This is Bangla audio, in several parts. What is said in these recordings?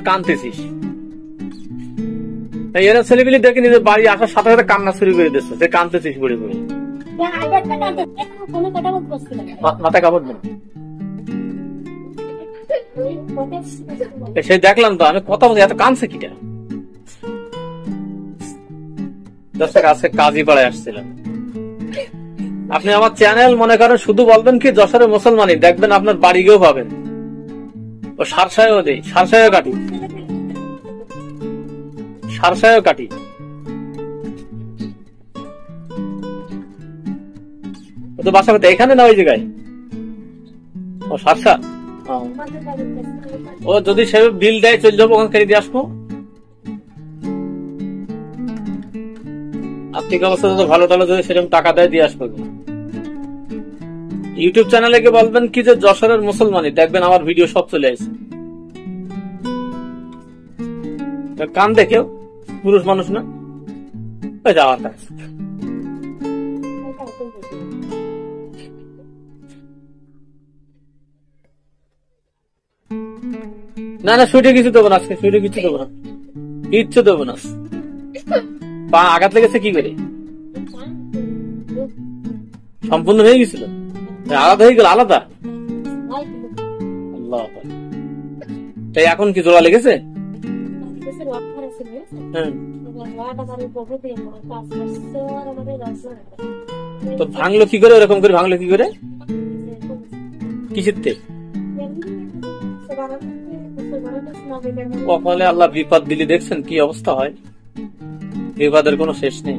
কানতেছিস এরা ছেলেপিলি দেখে নিজের বাড়ি আসার সাথে সাথে কান্না শুরু করে দিচ্ছে, সে কানতেছিস বলে বলে মাথা কাপড় দেন। সে দেখলাম তো আমি কথা বলছি, এত কানছে কিটা। দর্শক আজকে কাজী পাড়ায় আসছিলাম। আপনি আমার চ্যানেল মনে করেন শুধু বলবেন কি যশোরের মুসলমানই, দেখবেন আপনার বাড়ি গিয়েও পাবেন। ও সারসায়ও দেই, সারসায়ও কাটি, সারসায়ও কাটি। ও তো বাসা করতে এখানে না ওই জায়গায়? ও সারসা। ও যদি সে বিল দেয় চলে যাবো, ওখান থেকে দিয়ে আসবো। আর্থিক অবস্থা তো ভালো টালো যদি সেরকম টাকা দেয় দিয়ে আসবো। ইউটিউব চ্যানেলে গিয়ে বলবেন কি যে যশোরের মুসলমানই, দেখবেন আমার ভিডিও সব চলে আসে। কান দেখেও পুরুষ মানুষ না যাওয়ার কাজ। না না সুইটে কিছু দেবো না, আজকে সুইটে কিছু দেবো না, কিচ্ছু দেবো না। পা আঘাত লেগেছে কি করে? সম্পূর্ণ হয়ে গেছিল, আলাদা হয়ে গেল আলাদা। আল্লাহ, তাই এখন কি জোড়া লেগেছে? তো ভাঙলো কি করে? ওরকম করে ভাঙলো কি করে? কিসের থেকে? কপালে আল্লাহ বিপদ দিলি, দেখছেন কি অবস্থা হয়। বিপদের কোনো শেষ নেই।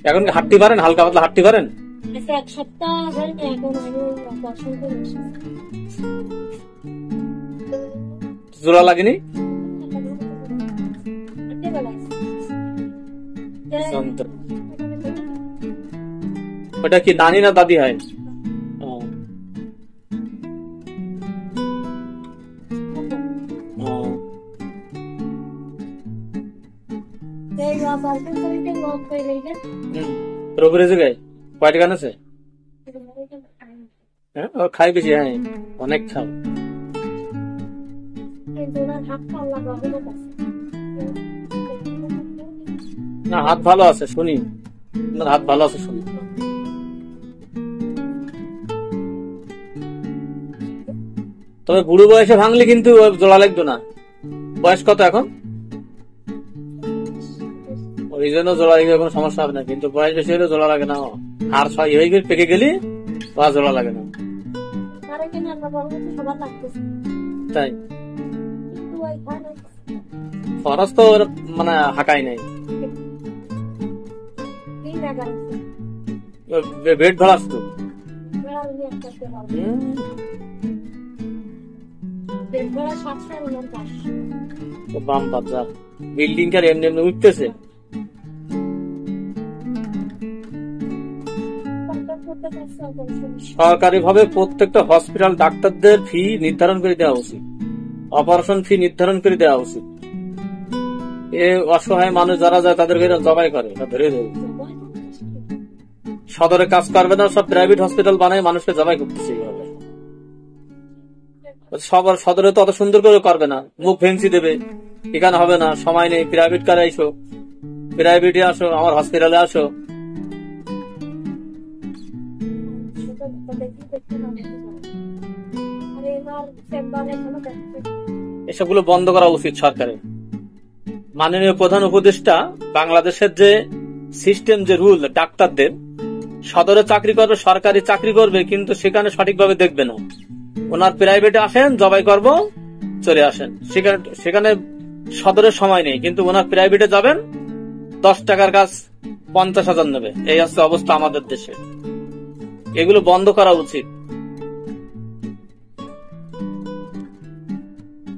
এখন হাঁটতে পারেন? হালকা পাতলা হাঁটতে পারেন? জোড়া লাগেনি? ওটা কি নানি না দাদি হয়? কয়টা গান আছে? খাই বেশি? হ্যাঁ অনেক খাও। না হাত ভালো আছে শুনি, হাত ভালো আছে শুনি। তবে বুড়ো বয়সে ভাঙলে কিন্তু জোড়া লাগতো না। বয়স কত এখন? ওই জন্য জোড়া লাগবে, কোনো সমস্যা হবে না। কিন্তু বয়স বেশি হলে জোড়া লাগে না। আর ছয় হয়ে গেলে পেকে গেলি জোড়া লাগে না। তাই খরচ তো মানে হাঁকাই নাই। বেড ভাড়া আসতো বাম বাজার বিল্ডিং টার এমনি এমনি উঠতেছে। সরকারি ভাবে প্রত্যেকটা হসপিটাল ডাক্তারদের ফি নির্ধারণ করে দেওয়া উচিত, অপারেশন ফি নির্ধারণ করে দেওয়া উচিত। এ অসহায় মানুষ যারা যায় তাদেরকে জবাই করে ধরে ধরে। সদরে কাজ করবে না, সব প্রাইভেট হসপিটাল বানায় মানুষকে জবাই করতেছে এইভাবে। সবার সদরে তো অত সুন্দর করে করবে না, মুখ ভেঙচি দেবে। এখানে হবে না, সময় নেই, প্রাইভেট কারে আইসো, প্রাইভেটে আসো, আমার হসপিটালে আসো। এসবগুলো বন্ধ করা উচিত সরকারের। মাননীয় প্রধান উপদেষ্টা বাংলাদেশের যে সিস্টেম, যে রুল, ডাক্তারদের সদরে চাকরি করবে, সরকারি চাকরি করবে, কিন্তু সেখানে সঠিকভাবে দেখবে না। ওনার প্রাইভেটে আসেন, জবাই করব, চলে আসেন। সেখানে সদরের সময় নেই, কিন্তু ওনার প্রাইভেটে যাবেন, 10 টাকার কাজ 50,000 নেবে। এই হচ্ছে অবস্থা আমাদের দেশে। এগুলো বন্ধ করা উচিত।